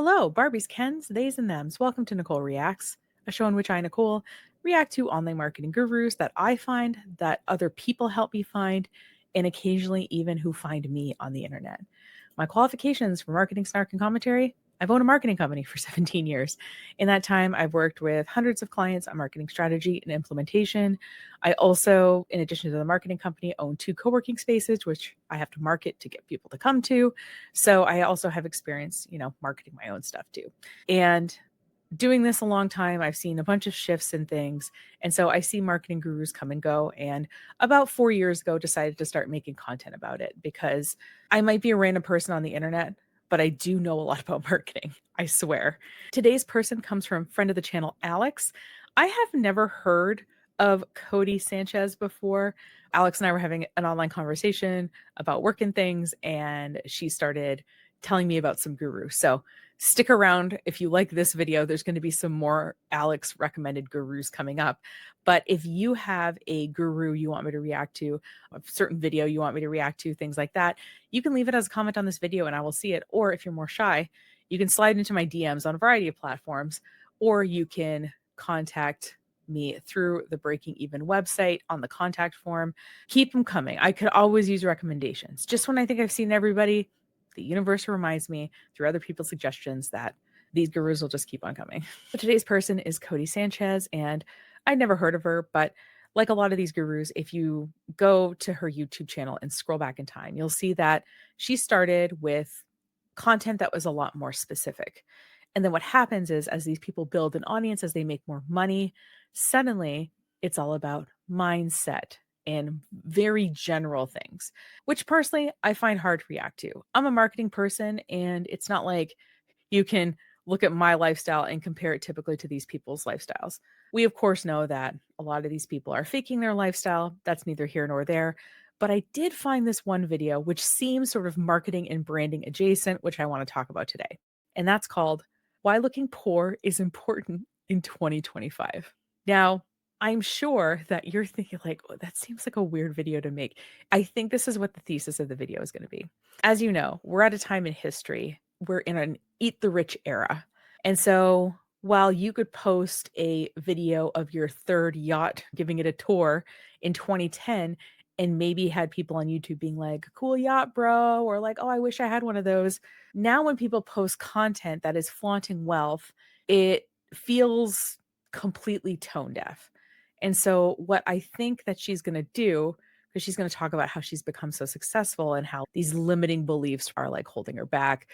Hello, Barbies, Kens, theys, and thems. Welcome to Nicole Reacts, a show in which I, Nicole, react to online marketing gurus that I find, that other people help me find, and occasionally even who find me on the internet. My qualifications for marketing, snark, and commentary: I've owned a marketing company for 17 years. In that time, I've worked with hundreds of clients on marketing strategy and implementation. I also, in addition to the marketing company, own 2 co-working spaces, which I have to market to get people to come to. So I also have experience, marketing my own stuff too. And doing this a long time, I've seen a bunch of shifts and things. And so I see marketing gurus come and go. And about 4 years ago, decided to start making content about it because I might be a random person on the internet, but I do know a lot about marketing. I swear. Today's person comes from friend of the channel, Alex. I have never heard of Codie Sanchez before. Alex and I were having an online conversation about work and things, and she started telling me about some gurus. So stick around. If you like this video, there's going to be some more Alex recommended gurus coming up. But if you have a guru you want me to react to, a certain video you want me to react to, things like that, you can leave it as a comment on this video and I will see it. Or if you're more shy, you can slide into my DMs on a variety of platforms, or you can contact me through the Breaking Even website on the contact form. Keep them coming. I could always use recommendations. Just when I think I've seen everybody, the universe reminds me through other people's suggestions that these gurus will just keep on coming. So today's person is Codie Sanchez, and I'd never heard of her, but like a lot of these gurus, if you go to her YouTube channel and scroll back in time, you'll see that she started with content that was a lot more specific. And then what happens is, as these people build an audience, as they make more money, suddenly it's all about mindset and very general things, which personally I find hard to react to. I'm a marketing person, and it's not like you can look at my lifestyle and compare it typically to these people's lifestyles. We, of course, know that a lot of these people are faking their lifestyle. That's neither here nor there. But I did find this one video, which seems sort of marketing and branding adjacent, which I want to talk about today. And that's called Why Looking Poor is Important in 2025. Now, I'm sure that you're thinking like, oh, that seems like a weird video to make. I think this is what the thesis of the video is going to be. As you know, we're at a time in history. We're in an eat the rich era. And so while you could post a video of your third yacht, giving it a tour in 2010, and maybe had people on YouTube being like, cool yacht, bro, or like, oh, I wish I had one of those. Now, when people post content that is flaunting wealth, it feels completely tone deaf. And so what I think that she's going to do, because she's going to talk about how she's become so successful and how these limiting beliefs are like holding her back.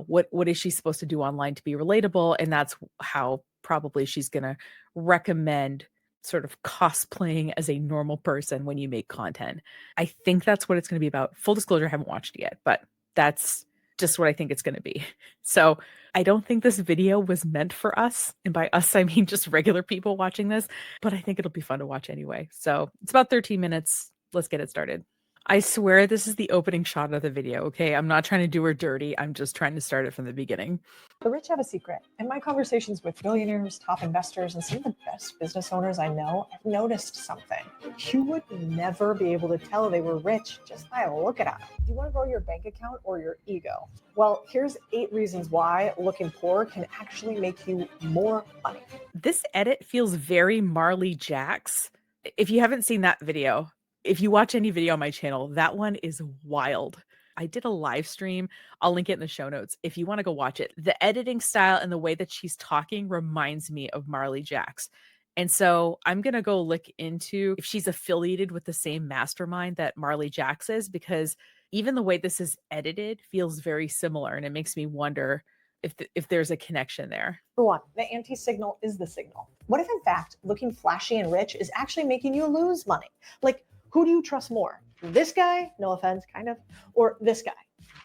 What is she supposed to do online to be relatable? And that's how probably she's going to recommend sort of cosplaying as a normal person when you make content. I think that's what it's going to be about. Full disclosure, I haven't watched it yet, but that's just what I think it's going to be. So I don't think this video was meant for us. And by us, I mean just regular people watching this, but I think it'll be fun to watch anyway. So it's about 13 minutes. Let's get it started. I swear this is the opening shot of the video, okay? I'm not trying to do her dirty. I'm just trying to start it from the beginning. The rich have a secret. In my conversations with billionaires, top investors, and some of the best business owners I know, I've noticed something. You would never be able to tell they were rich just by looking at them. Do you want to grow your bank account or your ego? Well, here's 8 reasons why looking poor can actually make you more money. This edit feels very Marley Jax. If you haven't seen that video, if you watch any video on my channel, that one is wild. I did a live stream. I'll link it in the show notes if you want to go watch it. The editing style and the way that she's talking reminds me of Marley Jax. And so I'm going to go look into if she's affiliated with the same mastermind that Marley Jax is, because even the way this is edited feels very similar. And it makes me wonder if there's a connection there. For one, the anti-signal is the signal. What if, in fact, looking flashy and rich is actually making you lose money? Like, who do you trust more? This guy, no offense, kind of, or this guy?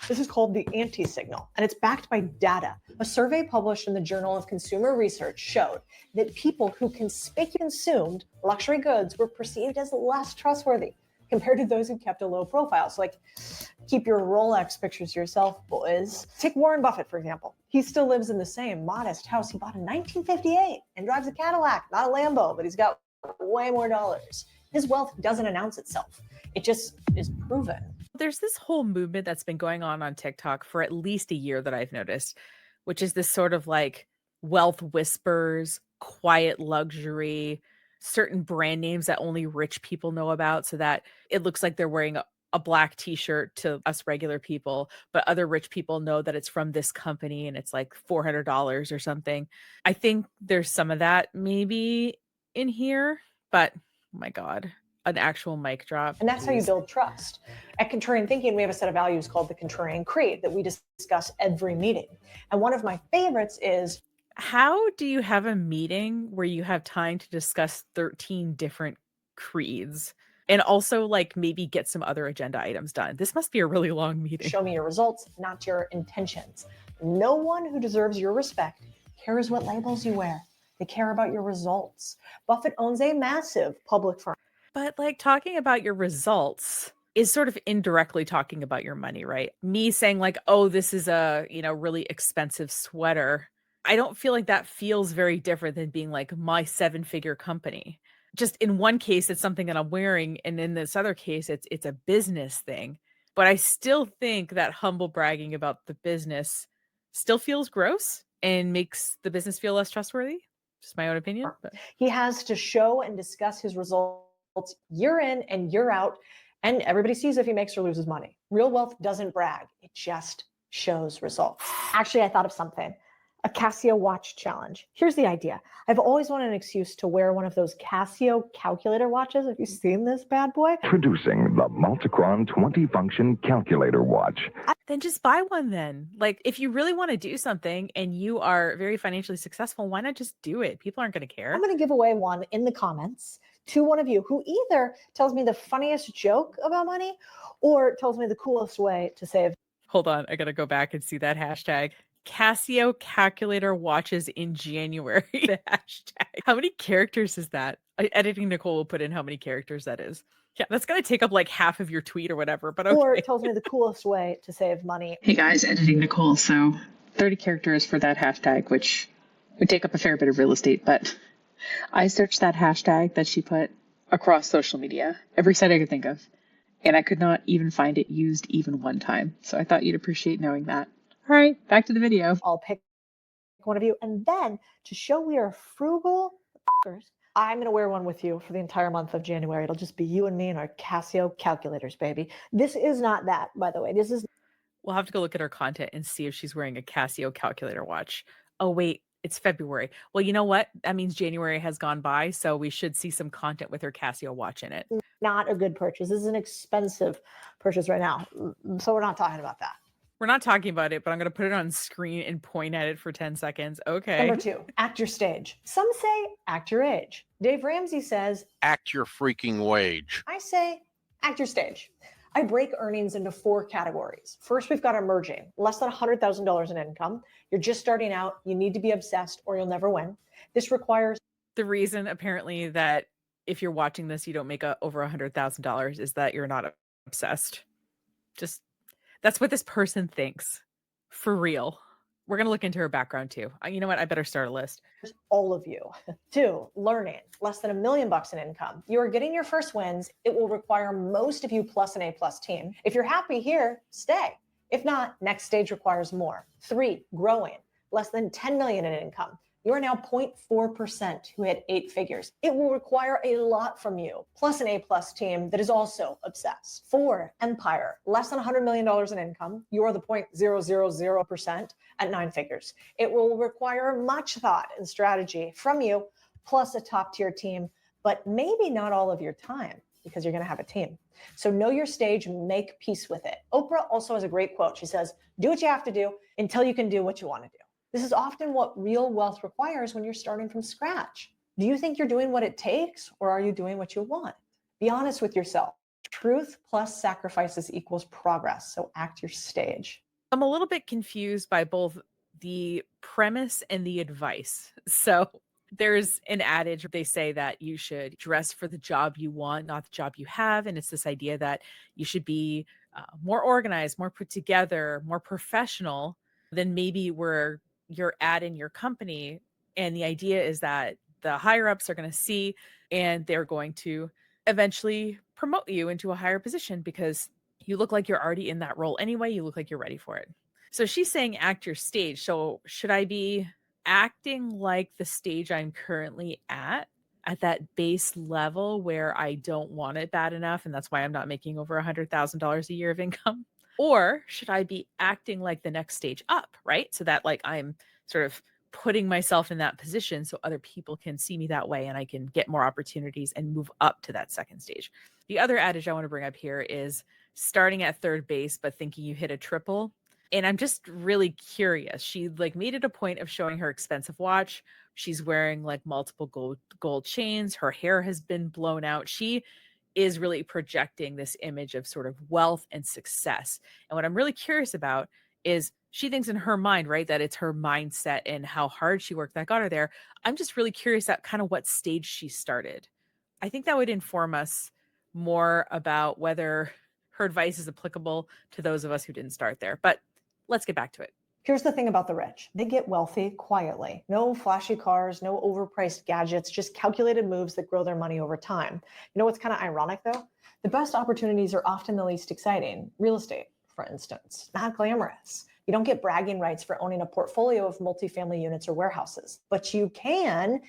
This is called the anti-signal, and it's backed by data. A survey published in the Journal of Consumer Research showed that people who conspicuously consumed luxury goods were perceived as less trustworthy compared to those who kept a low profile. So, like, keep your Rolex pictures to yourself, boys. Take Warren Buffett, for example. He still lives in the same modest house he bought in 1958 and drives a Cadillac, not a Lambo, but he's got way more dollars. His wealth doesn't announce itself. It just is proven. There's this whole movement that's been going on TikTok for at least a year that I've noticed, which is this sort of like wealth whispers, quiet luxury, certain brand names that only rich people know about so that it looks like they're wearing a black t-shirt to us regular people, but other rich people know that it's from this company and it's like $400 or something. I think there's some of that maybe in here, but oh my God, an actual mic drop. And that's how you Jeez. build trust. At Contrarian Thinking, we have a set of values called the Contrarian Creed that we discuss every meeting. And one of my favorites is, how do you have a meeting where you have time to discuss 13 different creeds and also like maybe get some other agenda items done? This must be a really long meeting. show me your results, not your intentions. No one who deserves your respect cares what labels you wear. They care about your results. Buffett owns a massive public firm. But like talking about your results is sort of indirectly talking about your money, right? Me saying like, "Oh, this is a, really expensive sweater." I don't feel like that feels very different than being like my seven-figure company. Just in one case it's something that I'm wearing and in this other case it's a business thing. But I still think that humble bragging about the business still feels gross and makes the business feel less trustworthy. Just my own opinion, but He has to show and discuss his results year in and year out, and everybody sees if he makes or loses money. Real wealth doesn't brag, it just shows results. Actually, I thought of something. A Casio watch challenge. Here's the idea. I've always wanted an excuse to wear one of those Casio calculator watches. Have you seen this bad boy? Introducing the Multicron 20-function calculator watch. then just buy one then. Like if you really want to do something and you are very financially successful, why not just do it? People aren't going to care. I'm going to give away one in the comments to one of you who either tells me the funniest joke about money or tells me the coolest way to save. Hold on, I got to go back and see that hashtag. Casio calculator watches in January. The hashtag. How many characters is that? Editing Nicole will put in how many characters that is. Yeah, that's going to take up like half of your tweet or whatever, but okay. Or tells me the coolest way to save money. Hey guys, editing Nicole. So 30 characters for that hashtag, which would take up a fair bit of real estate, but I searched that hashtag that she put across social media, every site I could think of, and I could not even find it used even one time. So I thought you'd appreciate knowing that. All right, back to the video. I'll pick one of you. And then to show we are frugal, I'm going to wear one with you for the entire month of January. It'll just be you and me and our Casio calculators, baby. This is not that, by the way. This is. We'll have to go look at her content and see if she's wearing a Casio calculator watch. Oh, wait, it's February. Well, you know what? That means January has gone by, so we should see some content with her Casio watch in it. Not a good purchase. This is an expensive purchase right now. So we're not talking about that. We're not talking about it, but I'm going to put it on screen and point at it for 10 seconds. Okay. Number 2, act your stage. Some say act your age. Dave Ramsey says, act your freaking wage. I say act your stage. I break earnings into 4 categories. First, we've got emerging, less than $100,000 in income. You're just starting out. You need to be obsessed or you'll never win. This requires. The reason apparently that if you're watching this, you don't make over $100,000 is that you're not obsessed. Just that's what this person thinks. For real. We're going to look into her background too. You know what? I better start a list. All of you. 2, learning, less than $1 million in income. You are getting your first wins. It will require most of you plus an A+ team. If you're happy here, stay. If not, next stage requires more. 3, growing, less than $10 million in income. You are now 0.4% who hit 8 figures. It will require a lot from you, plus an A+ team that is also obsessed. 4, empire, less than $100 million in income. You are the 0.000% at 9 figures. It will require much thought and strategy from you, plus a top tier team, but maybe not all of your time because you're going to have a team. So know your stage, make peace with it. Oprah also has a great quote. She says, do what you have to do until you can do what you want to do. This is often what real wealth requires when you're starting from scratch. Do you think you're doing what it takes or are you doing what you want? Be honest with yourself. Truth plus sacrifices equals progress. So act your stage. I'm a little bit confused by both the premise and the advice. So there's an adage, they say that you should dress for the job you want, not the job you have. And it's this idea that you should be more organized, more put together, more professional than maybe where you're at in your company. And the idea is that the higher ups are going to see and they're going to eventually promote you into a higher position because you look like you're already in that role anyway. You look like you're ready for it. So she's saying act your stage. So should I be acting like the stage I'm currently at that base level where I don't want it bad enough, and that's why I'm not making over $100,000 a year of income? Or should I be acting like the next stage up, right? So that like I'm sort of putting myself in that position so other people can see me that way and I can get more opportunities and move up to that second stage. The other adage I want to bring up here is starting at third base but thinking you hit a triple. And I'm just really curious. She like made it a point of showing her expensive watch. She's wearing like multiple gold chains. Her hair has been blown out. She is really projecting this image of sort of wealth and success. And what I'm really curious about is she thinks in her mind, right, that it's her mindset and how hard she worked that got her there. I'm just really curious at kind of what stage she started. I think that would inform us more about whether her advice is applicable to those of us who didn't start there. But let's get back to it. Here's the thing about the rich. They get wealthy quietly. No flashy cars, no overpriced gadgets, just calculated moves that grow their money over time. You know what's kind of ironic though? The best opportunities are often the least exciting. Real estate, for instance, not glamorous. You don't get bragging rights for owning a portfolio of multifamily units or warehouses, but you can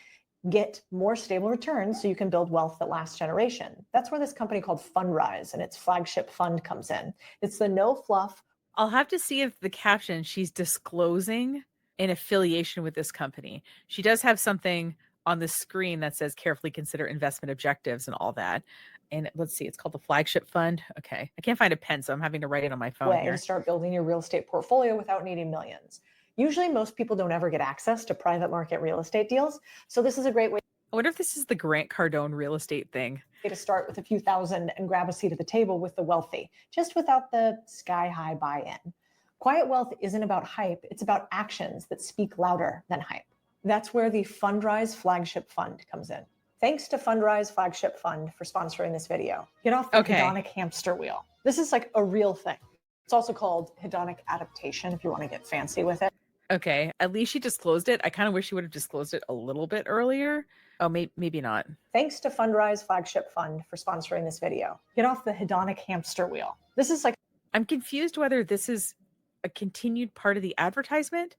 get more stable returns so you can build wealth that lasts generation. That's where this company called Fundrise and its flagship fund comes in. It's the no fluff. I'll have to see if the caption she's disclosing an affiliation with this company. She does have something on the screen that says carefully consider investment objectives and all that. And let's see, it's called the flagship fund. Okay. I can't find a pen, so I'm having to write it on my phone way here. to start building your real estate portfolio without needing millions. Usually most people don't ever get access to private market real estate deals. So this is a great way I wonder if this is the Grant Cardone real estate thing. to start with a few thousand and grab a seat at the table with the wealthy, just without the sky-high buy-in. Quiet wealth isn't about hype, it's about actions that speak louder than hype. That's where the Fundrise Flagship Fund comes in. Thanks to Fundrise Flagship Fund for sponsoring this video. Get off the hedonic hamster wheel. This is like a real thing. It's also called hedonic adaptation if you want to get fancy with it. Okay, at least she disclosed it. I kind of wish she would have disclosed it a little bit earlier. Oh, maybe not. Thanks to Fundrise Flagship Fund for sponsoring this video. Get off the hedonic hamster wheel. This is like... I'm confused whether this is a continued part of the advertisement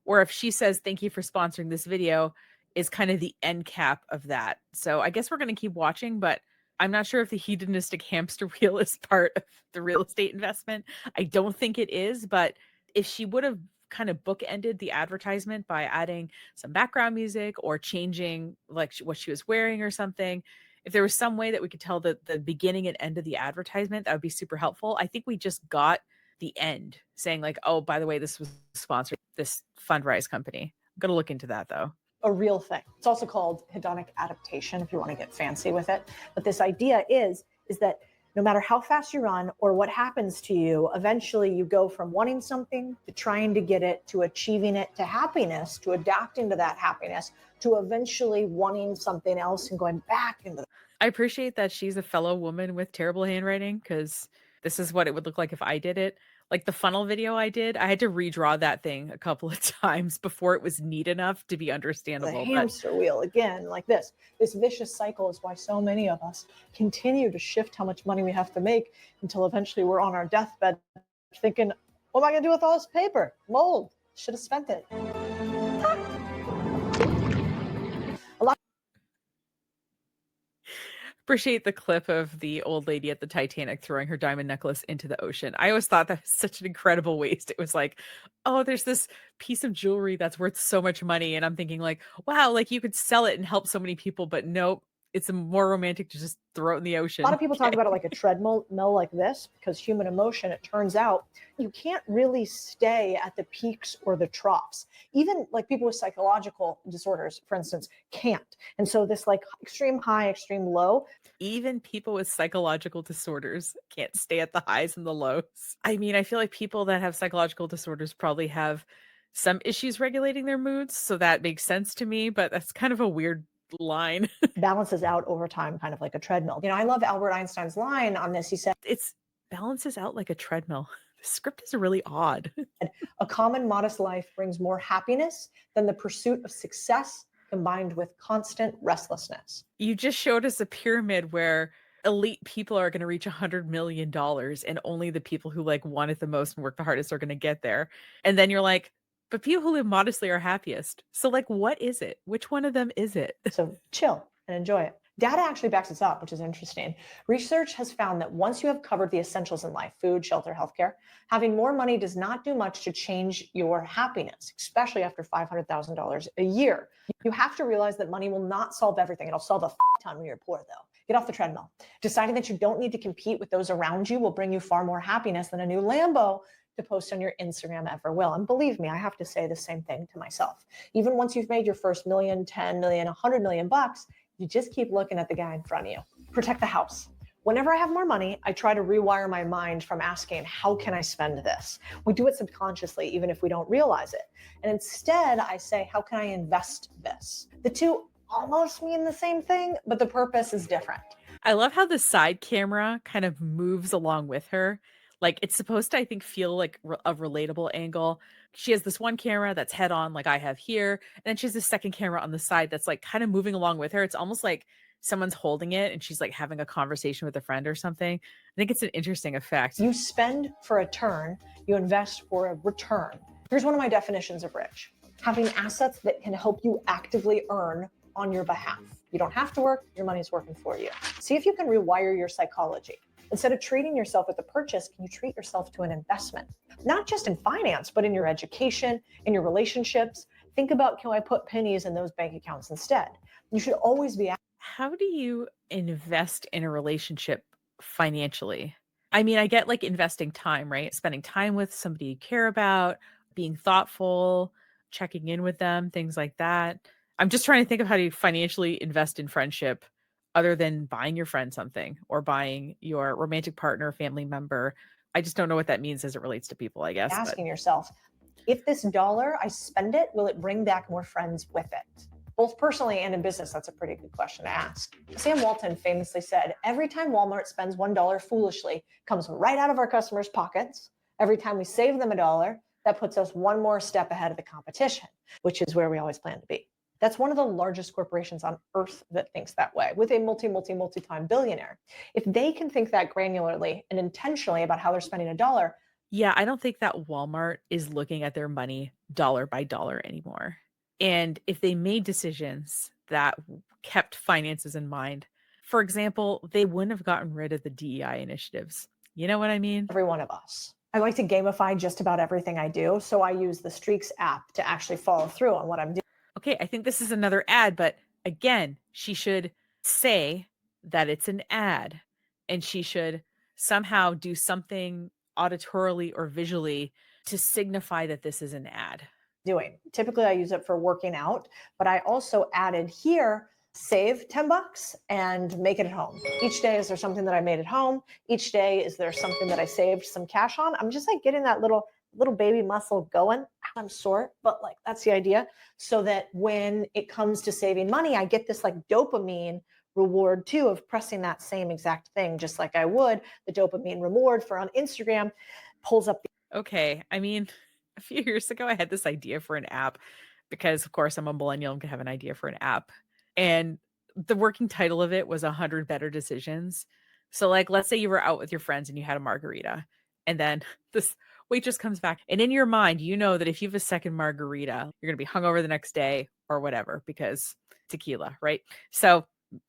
or if she says thank you for sponsoring this video is kind of the end cap of that. So I guess we're going to keep watching, but I'm not sure if the hedonistic hamster wheel is part of the real estate investment. I don't think it is, but if she would have kind of bookended the advertisement by adding some background music or changing like what she was wearing or something, if there was some way that we could tell the beginning and end of the advertisement, that would be super helpful. I think we just got the end saying like, oh, by the way, this was sponsored, this Fundrise company. I'm going to look into that though. A real thing. It's also called hedonic adaptation if you want to get fancy with it. But this idea is that no matter how fast you run or what happens to you, eventually you go from wanting something to trying to get it, to achieving it, to happiness, to adapting to that happiness, to eventually wanting something else and going back into the... I appreciate that she's a fellow woman with terrible handwriting because this is what it would look like if I did it. Like the funnel video I did, I had to redraw that thing a couple of times before it was neat enough to be understandable. The hamster wheel again, like this vicious cycle is why so many of us continue to shift how much money we have to make until eventually we're on our deathbed thinking, what am I going to do with all this paper? Mold. Should have spent it. Appreciate the clip of the old lady at the Titanic throwing her diamond necklace into the ocean. I always thought that was such an incredible waste. It was like, oh, there's this piece of jewelry that's worth so much money. And I'm thinking like, wow, like you could sell it and help so many people, but nope. It's more romantic to just throw it in the ocean. A lot of people talk about it like a treadmill like this because human emotion, it turns out you can't really stay at the peaks or the troughs. Even like people with psychological disorders, for instance, can't. And so this like extreme high, extreme low. Even people with psychological disorders can't stay at the highs and the lows. I mean, I feel like people that have psychological disorders probably have some issues regulating their moods. So that makes sense to me, but that's kind of a weird line. Balances out over time, kind of like a treadmill. You know, I love Albert Einstein's line on this. He said, it's balances out like a treadmill. The script is really odd. A common modest life brings more happiness than the pursuit of success combined with constant restlessness. You just showed us a pyramid where elite people are going to reach $100 million, and only the people who like want it the most and work the hardest are going to get there. And then you're like, but people who live modestly are happiest. So like, what is it? Which one of them is it? So chill and enjoy it. Data actually backs this up, which is interesting. Research has found that once you have covered the essentials in life, food, shelter, healthcare, having more money does not do much to change your happiness, especially after $500,000 a year. You have to realize that money will not solve everything. It'll solve a ton when you're poor, though. Get off the treadmill. Deciding that you don't need to compete with those around you will bring you far more happiness than a new Lambo to post on your Instagram ever will. And believe me, I have to say the same thing to myself. Even once you've made your first million, 10 million, 100 million bucks, you just keep looking at the guy in front of you. Protect the house. Whenever I have more money, I try to rewire my mind from asking, how can I spend this? We do it subconsciously, even if we don't realize it. And instead, I say, how can I invest this? The two almost mean the same thing, but the purpose is different. I love how the side camera kind of moves along with her. Like it's supposed to, I think, feel like a relatable angle. She has this one camera that's head on, like I have here, and then she has this second camera on the side that's like kind of moving along with her. It's almost like someone's holding it and she's like having a conversation with a friend or something. I think it's an interesting effect. You spend for a turn, you invest for a return. Here's one of my definitions of rich: having assets that can help you actively earn on your behalf. You don't have to work, your money's working for you. See if you can rewire your psychology. Instead of treating yourself with a purchase, can you treat yourself to an investment? Not just in finance, but in your education, in your relationships. Think about, can I put pennies in those bank accounts instead? You should always be. How do you invest in a relationship financially? I mean, I get like investing time, right? Spending time with somebody you care about, being thoughtful, checking in with them, things like that. I'm just trying to think of how to financially invest in friendship other than buying your friend something or buying your romantic partner, family member. I just don't know what that means as it relates to people, I guess. Asking yourself, if this dollar, I spend it, will it bring back more friends with it? Both personally and in business, that's a pretty good question to ask. Sam Walton famously said, every time Walmart spends $1 foolishly, comes right out of our customers' pockets. Every time we save them $1, that puts us one more step ahead of the competition, which is where we always plan to be. That's one of the largest corporations on earth that thinks that way, with a multi-time billionaire. If they can think that granularly and intentionally about how they're spending $1. Yeah, I don't think that Walmart is looking at their money dollar by dollar anymore. And if they made decisions that kept finances in mind, for example, they wouldn't have gotten rid of the DEI initiatives. You know what I mean? Every one of us. I like to gamify just about everything I do. So I use the Streaks app to actually follow through on what I'm doing. Okay, I think this is another ad, but again, she should say that it's an ad and she should somehow do something auditorily or visually to signify that this is an ad. Typically, I use it for working out, but I also added here, save $10 and make it at home. Each day, is there something that I made at home? Each day, is there something that I saved some cash on? I'm just like getting that little baby muscle going. I'm sore, but like that's the idea. So that when it comes to saving money, I get this like dopamine reward too of pressing that same exact thing, just like I would. The dopamine reward for on Instagram pulls up. Okay, I mean, a few years ago, I had this idea for an app because, of course, I'm a millennial and could have an idea for an app. And the working title of it was 100 Better Decisions. So, like, let's say you were out with your friends and you had a margarita, and then this waitress comes back. And in your mind, you know that if you have a second margarita, you're going to be hungover the next day or whatever because tequila, right? So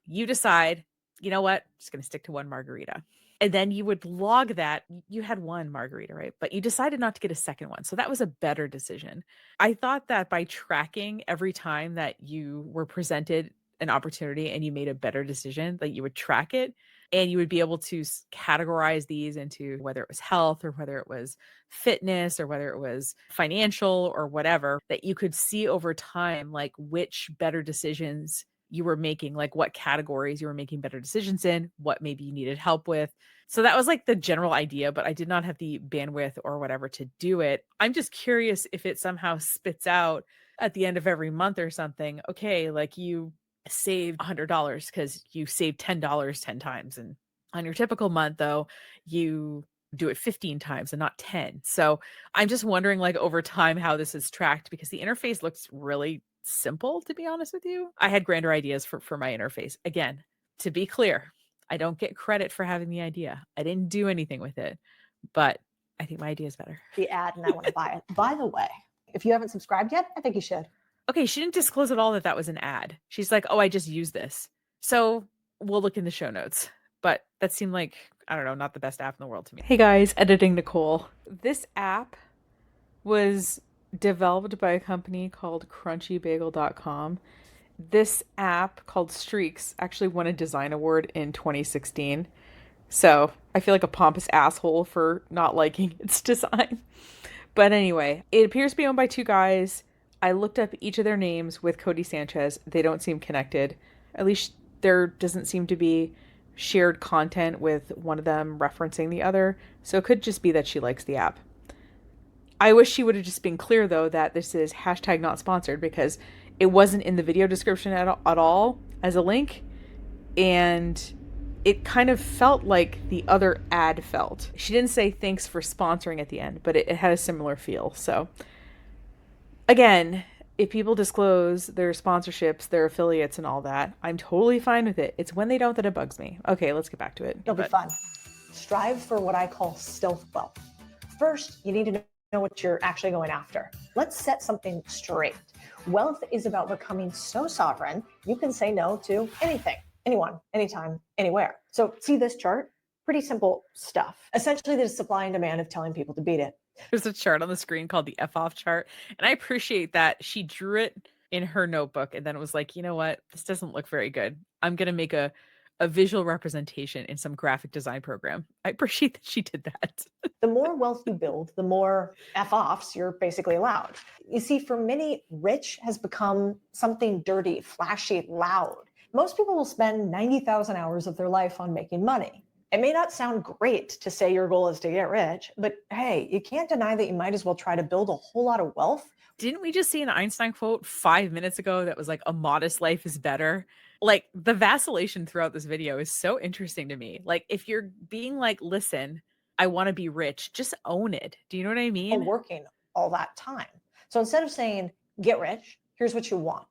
you decide, you know what? I'm just going to stick to one margarita. And then you would log that you had one margarita, right? But you decided not to get a second one. So that was a better decision. I thought that by tracking every time that you were presented an opportunity and you made a better decision, that you would track it and you would be able to categorize these into whether it was health or whether it was fitness or whether it was financial or whatever, that you could see over time, like which better decisions you were making, like what categories you were making better decisions in, what maybe you needed help with. So that was like the general idea, but I did not have the bandwidth or whatever to do it. I'm just curious if it somehow spits out at the end of every month or something. Okay, like you saved $100 because you saved $10 10 times. And on your typical month, though, you do it 15 times and not 10. So I'm just wondering, like, over time, how this is tracked because the interface looks really simple, to be honest with you. I had grander ideas for my interface. Again, to be clear, I don't get credit for having the idea. I didn't do anything with it, but I think my idea is better. The ad and I want to buy it. By the way, if you haven't subscribed yet, I think you should. Okay, she didn't disclose at all that that was an ad. She's like, oh, I just used this. So we'll look in the show notes. But that seemed like, I don't know, not the best app in the world to me. Hey guys, editing Nicole. This app was developed by a company called crunchybagel.com. This app called Streaks actually won a design award in 2016. So I feel like a pompous asshole for not liking its design. But anyway, it appears to be owned by two guys. I looked up each of their names with Codie Sanchez. They don't seem connected. At least there doesn't seem to be shared content with one of them referencing the other. So it could just be that she likes the app. I wish she would have just been clear, though, that this is hashtag not sponsored, because it wasn't in the video description at all as a link. And it kind of felt like the other ad felt. She didn't say thanks for sponsoring at the end, but it had a similar feel. So again, if people disclose their sponsorships, their affiliates and all that, I'm totally fine with it. It's when they don't that it bugs me. Okay, let's get back to it. It'll be fun. Strive for what I call stealth wealth. First, you need to know what you're actually going after. Let's set something straight. Wealth is about becoming so sovereign, you can say no to anything, anyone, anytime, anywhere. So see this chart? Pretty simple stuff. Essentially, the supply and demand of telling people to beat it. There's a chart on the screen called the F-off chart. And I appreciate that she drew it in her notebook and then it was like, you know what? This doesn't look very good. I'm going to make a visual representation in some graphic design program. I appreciate that she did that. The more wealth you build, the more F-offs you're basically allowed. You see, for many, rich has become something dirty, flashy, loud. Most people will spend 90,000 hours of their life on making money. It may not sound great to say your goal is to get rich, but hey, you can't deny that you might as well try to build a whole lot of wealth. Didn't we just see an Einstein quote 5 minutes ago that was like, a modest life is better? Like, the vacillation throughout this video is so interesting to me. Like, if you're being like, listen, I want to be rich, just own it. Do you know what I mean? Working all that time. So instead of saying, get rich, here's what you want.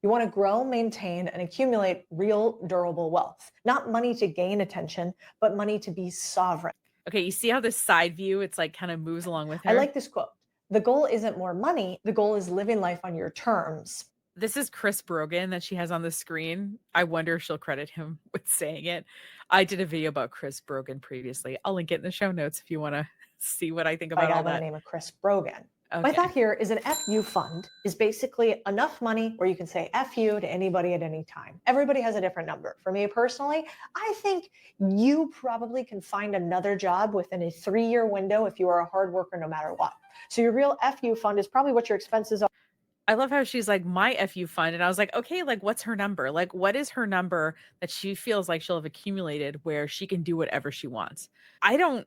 You want to grow, maintain, and accumulate real, durable wealth. Not money to gain attention, but money to be sovereign. Okay, you see how this side view, it's like kind of moves along with her? I like this quote. The goal isn't more money. The goal is living life on your terms. This is Chris Brogan that she has on the screen. I wonder if she'll credit him with saying it. I did a video about Chris Brogan previously. I'll link it in the show notes if you want to see what I think about all that. By the name of Chris Brogan. Okay. My thought here is an FU fund is basically enough money where you can say FU to anybody at any time. Everybody has a different number. For me personally, I think you probably can find another job within a 3-year window if you are a hard worker no matter what. So your real FU fund is probably what your expenses are. I love how she's like, my FU fund. And I was like, okay, like, what's her number? Like, what is her number that she feels like she'll have accumulated where she can do whatever she wants? I don't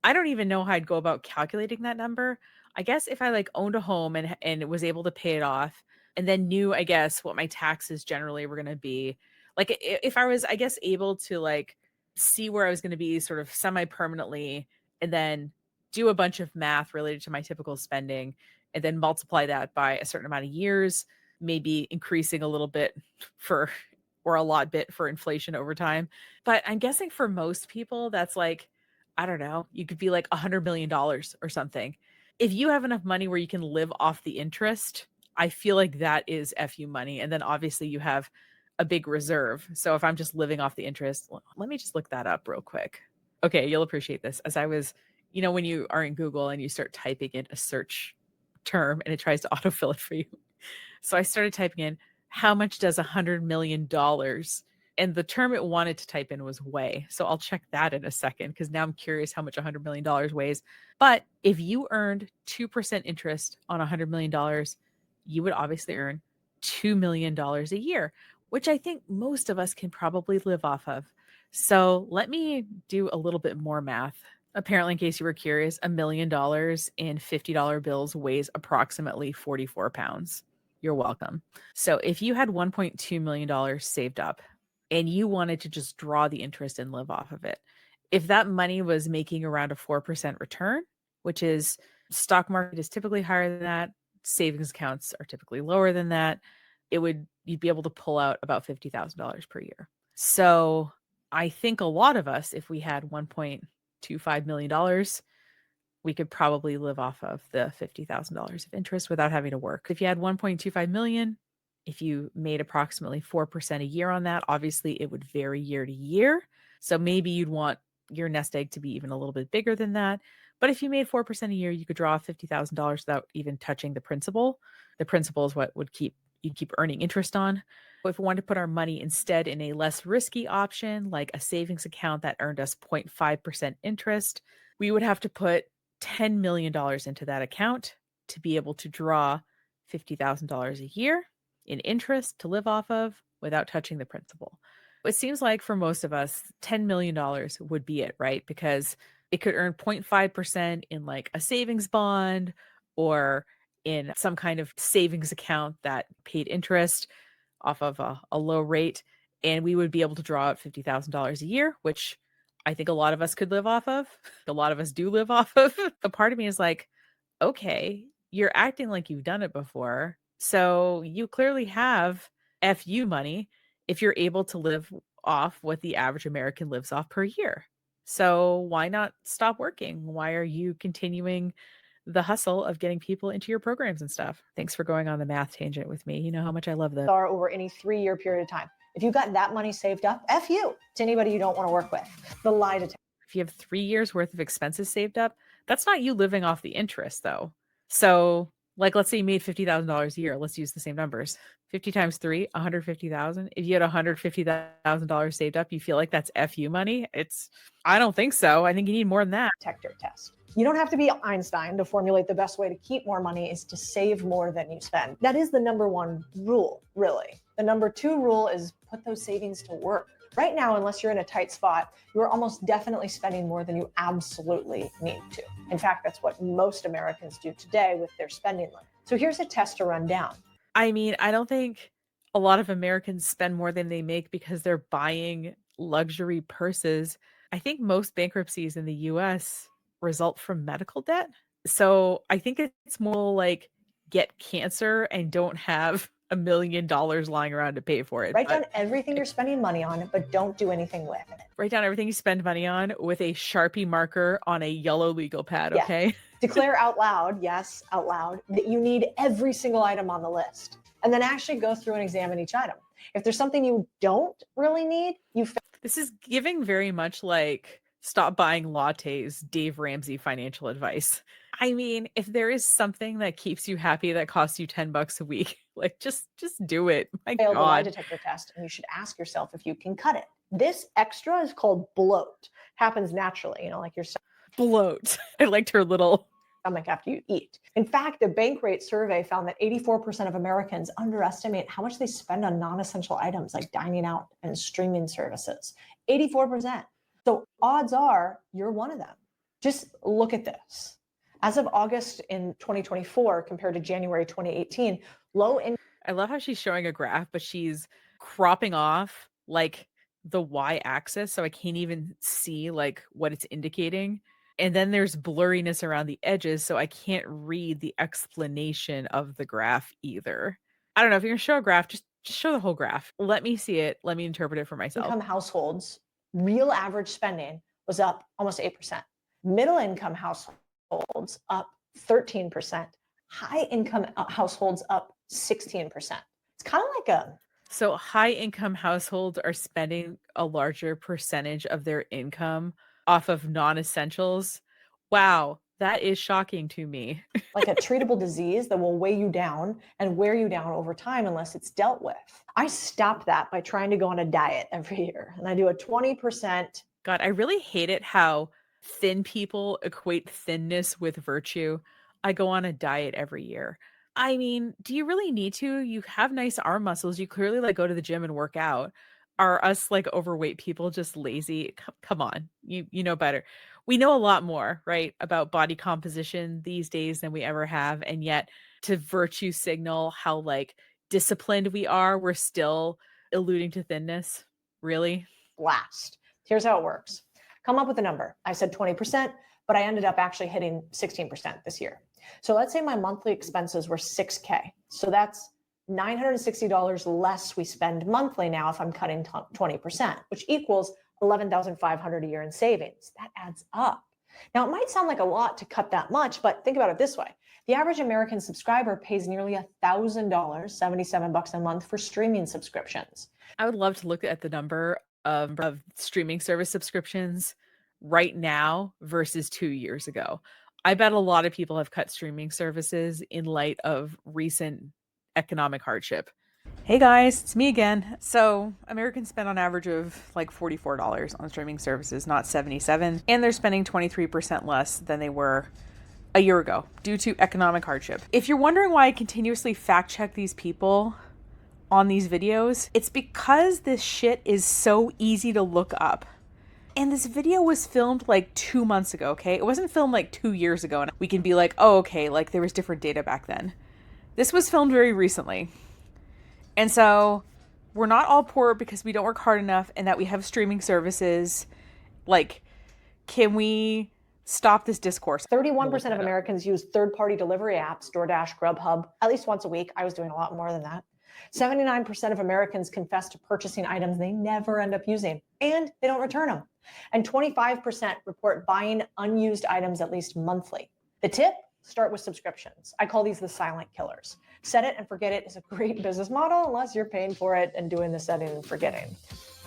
even know how I'd go about calculating that number. I guess if I like owned a home and was able to pay it off and then knew, I guess, what my taxes generally were going to be, like if I was, I guess, able to like see where I was going to be sort of semi-permanently and then do a bunch of math related to my typical spending and then multiply that by a certain amount of years, maybe increasing a little bit or a lot bit for inflation over time. But I'm guessing for most people, that's like, I don't know, you could be like $100 million or something. If you have enough money where you can live off the interest, I feel like that is FU money. And then obviously you have a big reserve. So if I'm just living off the interest, let me just look that up real quick. Okay, you'll appreciate this. As I was, you know, when you are in Google and you start typing in a search term and it tries to autofill it for you. So I started typing in, how much does $100 million? And the term it wanted to type in was weigh. So I'll check that in a second because now I'm curious how much $100 million weighs. But if you earned 2% interest on $100 million, you would obviously earn $2 million a year, which I think most of us can probably live off of. So let me do a little bit more math. Apparently, in case you were curious, $1 million in $50 bills weighs approximately 44 pounds. You're welcome. So if you had $1.2 million saved up, and you wanted to just draw the interest and live off of it, if that money was making around a 4% return, which is stock market is typically higher than that, savings accounts are typically lower than that, you'd be able to pull out about $50,000 per year. So I think a lot of us, if we had $1.25 million, we could probably live off of the $50,000 of interest without having to work. If you had 1.25 million, if you made approximately 4% a year on that, obviously it would vary year to year. So maybe you'd want your nest egg to be even a little bit bigger than that. But if you made 4% a year, you could draw $50,000 without even touching the principal. The principal is what you'd keep earning interest on. If we wanted to put our money instead in a less risky option, like a savings account that earned us 0.5% interest, we would have to put $10 million into that account to be able to draw $50,000 a year in interest to live off of without touching the principal. It seems like for most of us, $10 million would be it, right? Because it could earn 0.5% in like a savings bond or in some kind of savings account that paid interest off of a low rate. And we would be able to draw out $50,000 a year, which I think a lot of us could live off of. A lot of us do live off of. The part of me is like, okay, you're acting like you've done it before. So you clearly have FU money if you're able to live off what the average American lives off per year. So why not stop working? Why are you continuing the hustle of getting people into your programs and stuff? Thanks for going on the math tangent with me. You know how much I love this. Are over any 3-year period of time. If you got that money saved up, F you to anybody you don't want to work with. The lie detector. If you have 3 years worth of expenses saved up, that's not you living off the interest though. So like, let's say you made $50,000 a year. Let's use the same numbers. 50 times 3, 150,000. If you had $150,000 saved up, you feel like that's FU money? I don't think so. I think you need more than that. Detector test. You don't have to be Einstein to formulate the best way to keep more money is to save more than you spend. That is the number one rule, really. The number 2 rule is put those savings to work. Right now, unless you're in a tight spot, you're almost definitely spending more than you absolutely need to. In fact, that's what most Americans do today with their spending limit. So here's a test to run down. I mean, I don't think a lot of Americans spend more than they make because they're buying luxury purses. I think most bankruptcies in the US result from medical debt. So I think it's more like get cancer and don't have $1 million lying around to pay for it. Write down everything you're spending money on, but don't do anything with it. Write down everything you spend money on with a Sharpie marker on a yellow legal pad, Yeah. okay? Declare out loud, yes, out loud, that you need every single item on the list. And then actually go through and examine each item. If there's something you don't really need, This is giving very much like stop buying lattes, Dave Ramsey financial advice. I mean, if there is something that keeps you happy that costs you $10 a week, like just do it. My failed the lie God. detector test, and you should ask yourself if you can cut it. This extra is called bloat. Happens naturally, like your Bloat. I liked her little. stomach after you eat. In fact, the Bankrate survey found that 84% of Americans underestimate how much they spend on non-essential items like dining out and streaming services. 84%. So odds are you're one of them. Just look at this. As of August in 2024 compared to January 2018, low income. I love how she's showing a graph, but she's cropping off like the y-axis, so I can't even see like what it's indicating. And then there's blurriness around the edges, so I can't read the explanation of the graph either. I don't know if you're gonna show a graph, just show the whole graph. Let me see it. Let me interpret it for myself. Income households, real average spending was up almost 8%. Middle income households up 13%. High income households up 16%. It's kind of like So high income households are spending a larger percentage of their income off of non-essentials. Wow, that is shocking to me. like a treatable disease that will weigh you down and wear you down over time unless it's dealt with. I stopped that by trying to go on a diet every year, and I do a 20%. God, I really hate it how thin people equate thinness with virtue. I go on a diet every year. I mean, do you really need to? You have nice arm muscles. You clearly like go to the gym and work out. Are us like overweight people just lazy? Come on. You know better. We know a lot more, right, about body composition these days than we ever have. And yet to virtue signal how like disciplined we are, we're still alluding to thinness. Really? Last. Here's how it works. Come up with a number. I said 20%, but I ended up actually hitting 16% this year. So let's say my monthly expenses were $6K. So that's $960 less we spend monthly now if I'm cutting 20%, which equals $11,500 a year in savings. That adds up. Now, it might sound like a lot to cut that much, but think about it this way. The average American subscriber pays nearly $1,000, 77 bucks a month for streaming subscriptions. I would love to look at the number of streaming service subscriptions right now versus 2 years ago. I bet a lot of people have cut streaming services in light of recent economic hardship. Hey guys, it's me again. So, Americans spend on average of like $44 on streaming services, not 77, and they're spending 23% less than they were a year ago due to economic hardship. If you're wondering why I continuously fact check these people on these videos, it's because this shit is so easy to look up. And this video was filmed like 2 months ago, okay? It wasn't filmed like 2 years ago, and we can be like, oh, okay, like there was different data back then. This was filmed very recently. And so we're not all poor because we don't work hard enough and that we have streaming services. Like, can we stop this discourse? 31% of Americans use third-party delivery apps, DoorDash, Grubhub, at least once a week. I was doing a lot more than that. 79% of Americans confess to purchasing items they never end up using, and they don't return them. And 25% report buying unused items at least monthly. The tip? Start with subscriptions. I call these the silent killers. Set it and forget it is a great business model unless you're paying for it and doing the setting and forgetting.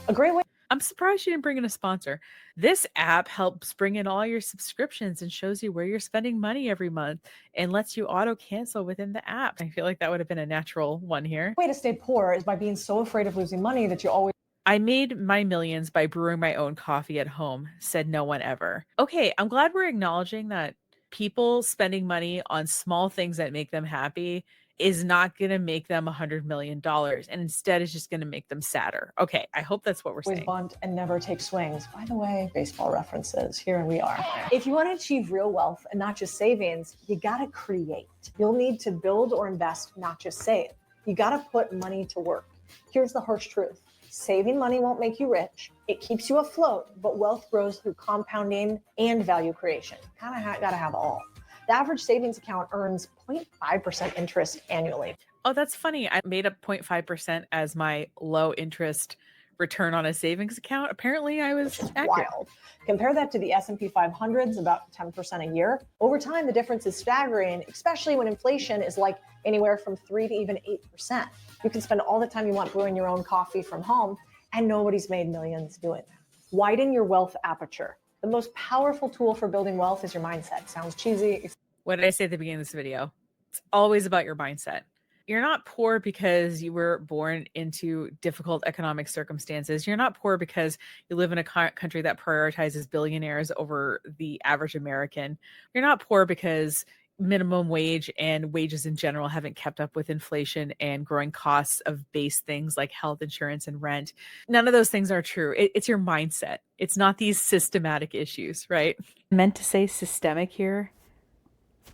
A great way. I'm surprised you didn't bring in a sponsor. This app helps bring in all your subscriptions and shows you where you're spending money every month and lets you auto cancel within the app. I feel like that would have been a natural one here. Way to stay poor is by being so afraid of losing money that you always. I made my millions by brewing my own coffee at home, said no one ever. Okay, I'm glad we're acknowledging that people spending money on small things that make them happy is not going to make them $100 million, and instead is just going to make them sadder. Okay, I hope that's what we're saying. Bunt and never take swings. By the way, baseball references. Here we are. If you want to achieve real wealth and not just savings, you got to create. You'll need to build or invest, not just save. You got to put money to work. Here's the harsh truth. Saving money won't make you rich. It keeps you afloat, but wealth grows through compounding and value creation. Kind of got to have all. The average savings account earns 0.5% interest annually. Oh, that's funny. I made up 0.5% as my low interest return on a savings account. Apparently I was accurate. Wild. Compare that to the S&P 500's about 10% a year. Over time, the difference is staggering, especially when inflation is like anywhere from 3 to even 8%. You can spend all the time you want brewing your own coffee from home, and nobody's made millions doing that. Widen your wealth aperture. The most powerful tool for building wealth is your mindset. Sounds cheesy. What did I say at the beginning of this video? It's always about your mindset. You're not poor because you were born into difficult economic circumstances. You're not poor because you live in a country that prioritizes billionaires over the average American. You're not poor because minimum wage and wages in general haven't kept up with inflation and growing costs of base things like health insurance and rent. None of those things are true. It's your mindset. It's not these systematic issues, right? I meant to say systemic here.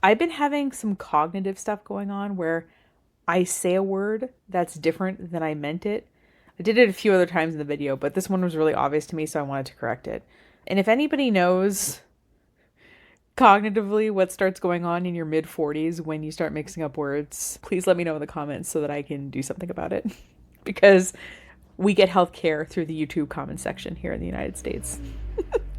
I've been having some cognitive stuff going on where I say a word that's different than I meant it. I did it a few other times in the video, but this one was really obvious to me, so I wanted to correct it. And if anybody knows cognitively what starts going on in your mid-40s when you start mixing up words, please let me know in the comments so that I can do something about it. Because we get healthcare through the YouTube comment section here in the United States.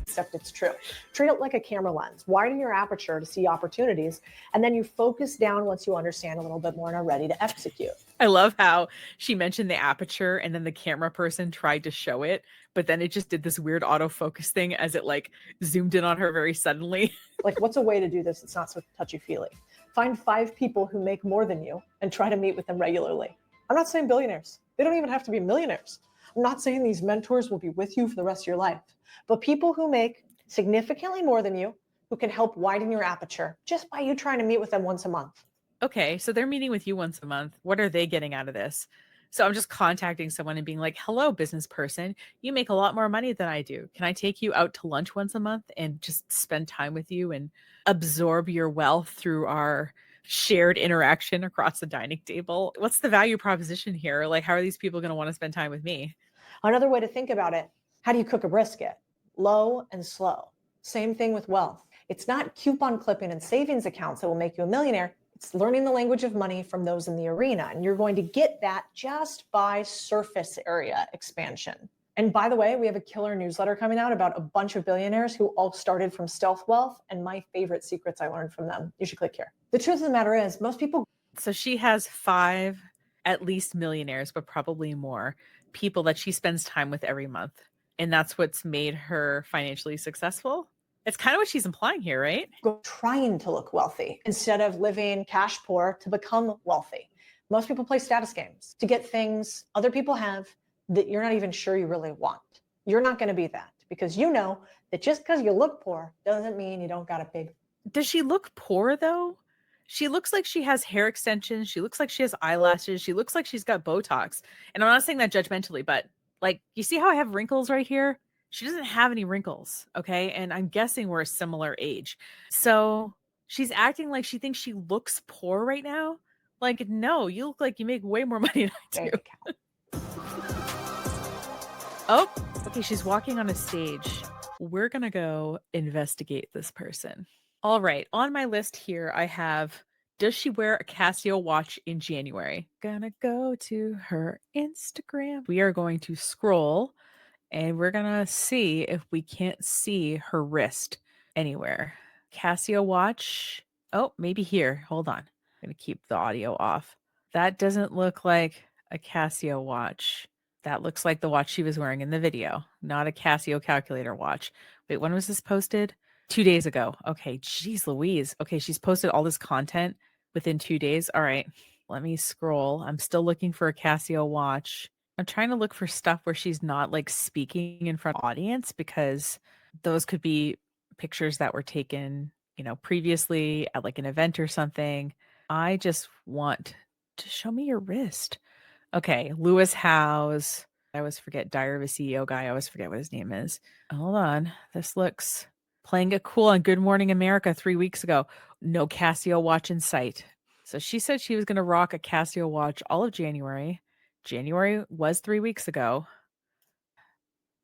Except it's true. Treat it like a camera lens. Widen your aperture to see opportunities, and then you focus down once you understand a little bit more and are ready to execute. I love how she mentioned the aperture and then the camera person tried to show it, but then it just did this weird autofocus thing as it like zoomed in on her very suddenly. Like, what's a way to do this? It's not so touchy-feely. Find 5 people who make more than you and try to meet with them regularly. I'm not saying billionaires. They don't even have to be millionaires. I'm not saying these mentors will be with you for the rest of your life, but people who make significantly more than you, who can help widen your aperture just by you trying to meet with them once a month. Okay, so they're meeting with you once a month. What are they getting out of this? So I'm just contacting someone and being like, hello, business person, you make a lot more money than I do. Can I take you out to lunch once a month and just spend time with you and absorb your wealth through our shared interaction across the dining table? What's the value proposition here? Like, how are these people going to want to spend time with me? Another way to think about it, how do you cook a brisket? Low and slow. Same thing with wealth. It's not coupon clipping and savings accounts that will make you a millionaire. It's learning the language of money from those in the arena. And you're going to get that just by surface area expansion. And by the way, we have a killer newsletter coming out about a bunch of billionaires who all started from stealth wealth and my favorite secrets I learned from them. You should click here. The truth of the matter is, most people. So she has 5 at least millionaires, but probably more people that she spends time with every month. And that's what's made her financially successful. It's kind of what she's implying here, right? Go trying to look wealthy instead of living cash poor to become wealthy. Most people play status games to get things other people have that you're not even sure you really want. You're not going to be that because you know that just because you look poor doesn't mean you don't got a big. Does she look poor though? She looks like she has hair extensions. She looks like she has eyelashes. She looks like she's got Botox. And I'm not saying that judgmentally, but like, you see how I have wrinkles right here? She doesn't have any wrinkles. Okay. And I'm guessing we're a similar age. So she's acting like she thinks she looks poor right now. Like, no, you look like you make way more money than I do. Oh, okay. She's walking on a stage. We're going to go investigate this person. All right. On my list here, I have, does she wear a Casio watch in January? Gonna go to her Instagram. We are going to scroll and we're going to see if we can't see her wrist anywhere. Casio watch. Oh, maybe here. Hold on. I'm going to keep the audio off. That doesn't look like a Casio watch. That looks like the watch she was wearing in the video, not a Casio calculator watch. Wait, when was this posted? 2 days ago. Okay, geez Louise. Okay, she's posted all this content within 2 days. All right, let me scroll. I'm still looking for a Casio watch. I'm trying to look for stuff where she's not like speaking in front of audience because those could be pictures that were taken, previously at like an event or something. I just want to show me your wrist. Okay, Lewis Howes. I always forget, Diary of a CEO guy. I always forget what his name is. Hold on. This looks playing it cool on Good Morning America 3 weeks ago. No Casio watch in sight. So she said she was going to rock a Casio watch all of January. January was 3 weeks ago.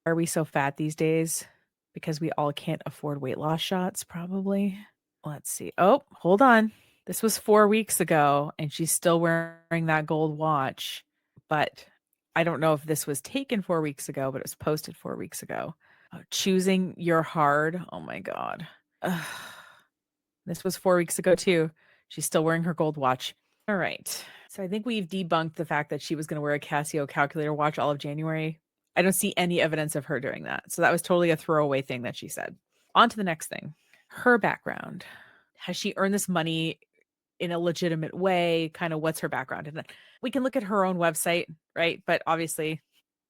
Are we so fat these days? Because we all can't afford weight loss shots, probably. Let's see. Oh, hold on. This was 4 weeks ago, and she's still wearing that gold watch. But I don't know if this was taken 4 weeks ago, but it was posted 4 weeks ago. Oh, choosing your hard. Oh my God. Ugh. This was 4 weeks ago too. She's still wearing her gold watch. All right. So I think we've debunked the fact that she was going to wear a Casio calculator watch all of January. I don't see any evidence of her doing that. So that was totally a throwaway thing that she said. On to the next thing. Her background. Has she earned this money in a legitimate way? Kind of what's her background? And then we can look at her own website, right? But obviously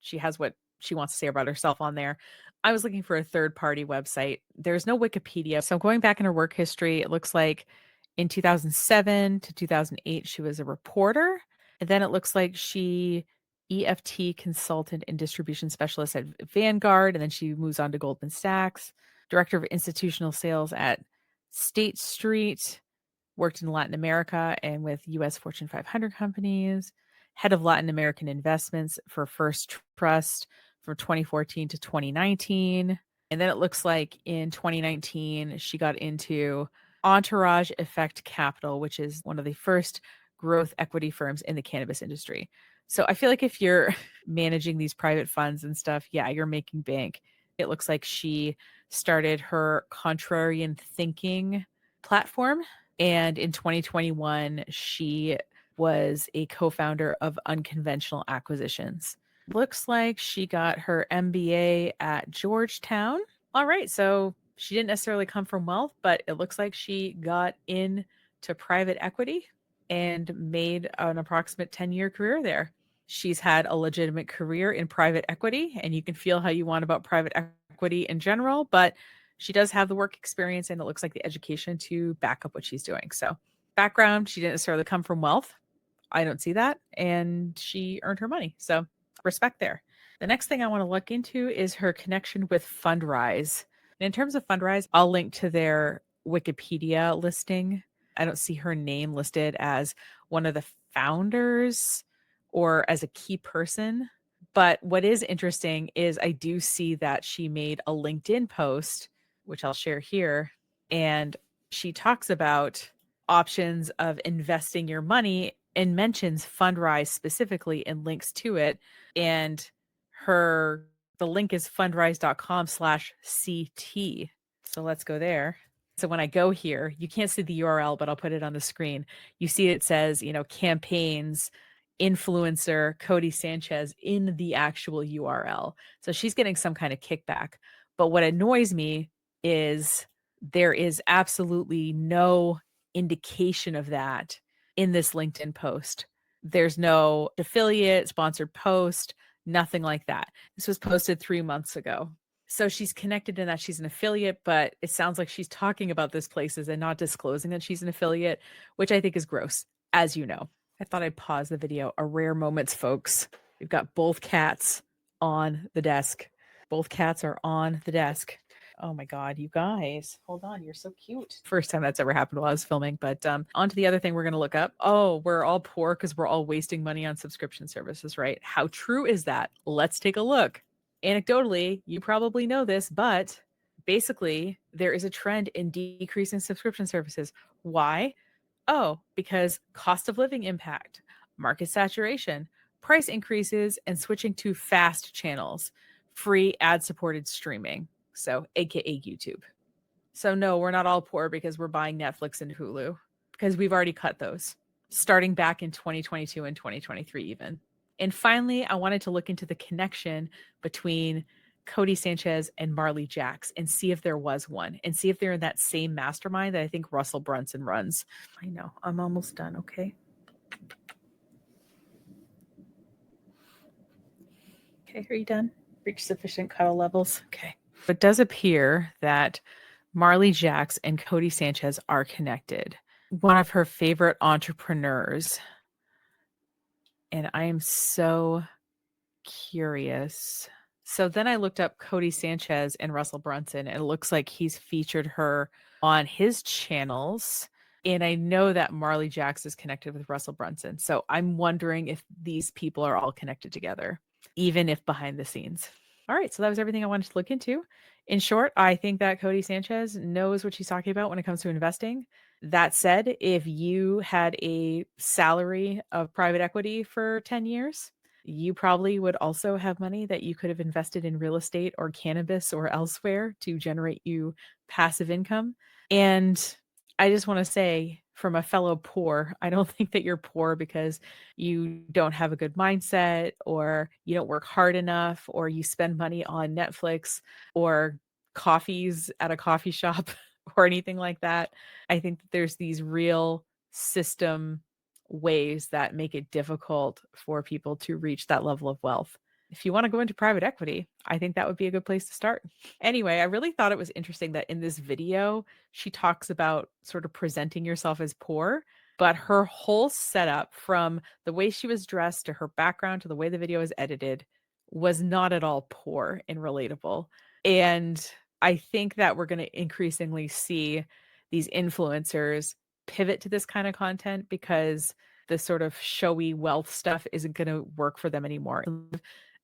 she has what she wants to say about herself on there. I was looking for a third-party website. There's no Wikipedia. So going back in her work history, it looks like in 2007 to 2008, she was a reporter. And then it looks like she EFT consultant and distribution specialist at Vanguard. And then she moves on to Goldman Sachs, director of institutional sales at State Street, worked in Latin America and with US Fortune 500 companies, head of Latin American investments for First Trust from 2014 to 2019. And then it looks like in 2019, she got into Entourage Effect Capital, which is one of the first growth equity firms in the cannabis industry. So I feel like if you're managing these private funds and stuff, yeah, you're making bank. It looks like she started her contrarian thinking platform. And in 2021, she was a co-founder of Unconventional Acquisitions. Looks like she got her MBA at Georgetown. All right, so she didn't necessarily come from wealth, but it looks like she got into private equity and made an approximate 10-year career there. She's had a legitimate career in private equity, and you can feel how you want about private equity in general, but she does have the work experience and it looks like the education to back up what she's doing. So background, she didn't necessarily come from wealth. I don't see that. And she earned her money. So respect there. The next thing I want to look into is her connection with Fundrise. And in terms of Fundrise, I'll link to their Wikipedia listing. I don't see her name listed as one of the founders or as a key person. But what is interesting is I do see that she made a LinkedIn post, which I'll share here. And she talks about options of investing your money and mentions Fundrise specifically and links to it. And her The link is fundrise.com/CT. So let's go there. So when I go here, you can't see the URL, but I'll put it on the screen. You see it says, campaigns, influencer, Codie Sanchez in the actual URL. So she's getting some kind of kickback. But what annoys me is there is absolutely no indication of that in this LinkedIn post. There's no affiliate, sponsored post, nothing like that. This was posted 3 months ago. So she's connected in that she's an affiliate, but it sounds like she's talking about this places and not disclosing that she's an affiliate, which I think is gross, as you know. I thought I'd pause the video. A rare moments, folks. We've got both cats on the desk. Both cats are on the desk. Oh my God, you guys. Hold on. You're so cute. First time that's ever happened while I was filming. But on to the other thing we're going to look up. Oh, we're all poor because we're all wasting money on subscription services, right? How true is that? Let's take a look. Anecdotally, you probably know this, but basically, there is a trend in decreasing subscription services. Why? Oh, because cost of living impact, market saturation, price increases, and switching to fast channels, free ad supported streaming. So, AKA YouTube. So, no, we're not all poor because we're buying Netflix and Hulu, because we've already cut those starting back in 2022 and 2023, even. And finally, I wanted to look into the connection between Codie Sanchez and Marley Jacks and see if there was one and see if they're in that same mastermind that I think Russell Brunson runs. I know, I'm almost done, okay? Okay, are you done? Reach sufficient cuddle levels? Okay. It does appear that Marley Jacks and Codie Sanchez are connected. One of her favorite entrepreneurs. And I am so curious. So then I looked up Codie Sanchez and Russell Brunson, and it looks like he's featured her on his channels. And I know that Marley Jacks is connected with Russell Brunson. So I'm wondering if these people are all connected together, even if behind the scenes. All right. So that was everything I wanted to look into. In short, I think that Codie Sanchez knows what she's talking about when it comes to investing. That said, if you had a salary of private equity for 10 years, you probably would also have money that you could have invested in real estate or cannabis or elsewhere to generate you passive income. And I just want to say, from a fellow poor, I don't think that you're poor because you don't have a good mindset or you don't work hard enough or you spend money on Netflix or coffees at a coffee shop or anything like that. I think that there's these real system ways that make it difficult for people to reach that level of wealth. If you want to go into private equity, I think that would be a good place to start. Anyway, I really thought it was interesting that in this video, she talks about sort of presenting yourself as poor, but her whole setup, from the way she was dressed to her background to the way the video is edited, was not at all poor and relatable. And I think that we're going to increasingly see these influencers pivot to this kind of content because the sort of showy wealth stuff isn't going to work for them anymore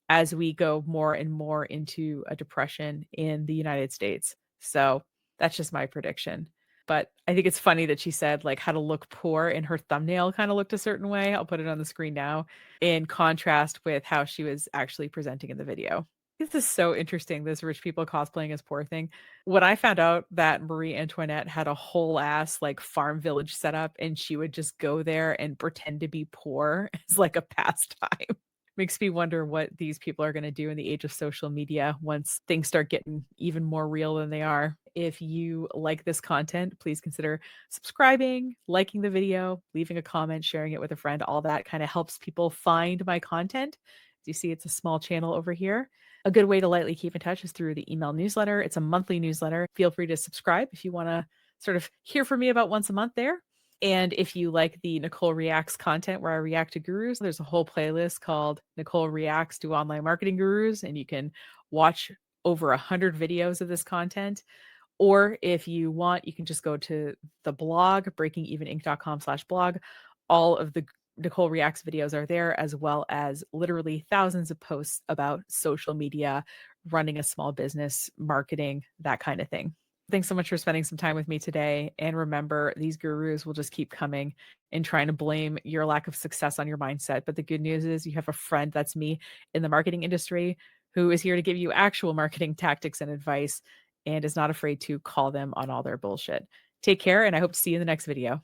as we go more and more into a depression in the United States. So that's just my prediction. But I think it's funny that she said like how to look poor and her thumbnail kind of looked a certain way. I'll put it on the screen now in contrast with how she was actually presenting in the video. This is so interesting, this rich people cosplaying as poor thing. When I found out that Marie Antoinette had a whole ass like farm village set up and she would just go there and pretend to be poor as like a pastime. Makes me wonder what these people are going to do in the age of social media once things start getting even more real than they are. If you like this content, please consider subscribing, liking the video, leaving a comment, sharing it with a friend. All that kind of helps people find my content. As you see, it's a small channel over here. A good way to lightly keep in touch is through the email newsletter. It's a monthly newsletter. Feel free to subscribe if you want to sort of hear from me about once a month there. And if you like the Nicole Reacts content where I react to gurus, there's a whole playlist called Nicole Reacts to Online Marketing Gurus, and you can watch over 100 videos of this content. Or if you want, you can just go to the blog, breakingeveninc.com/blog. All of the Nicole Reacts videos are there, as well as literally thousands of posts about social media, running a small business, marketing, that kind of thing. Thanks so much for spending some time with me today. And remember, these gurus will just keep coming and trying to blame your lack of success on your mindset. But the good news is you have a friend, that's me, in the marketing industry who is here to give you actual marketing tactics and advice and is not afraid to call them on all their bullshit. Take care, and I hope to see you in the next video.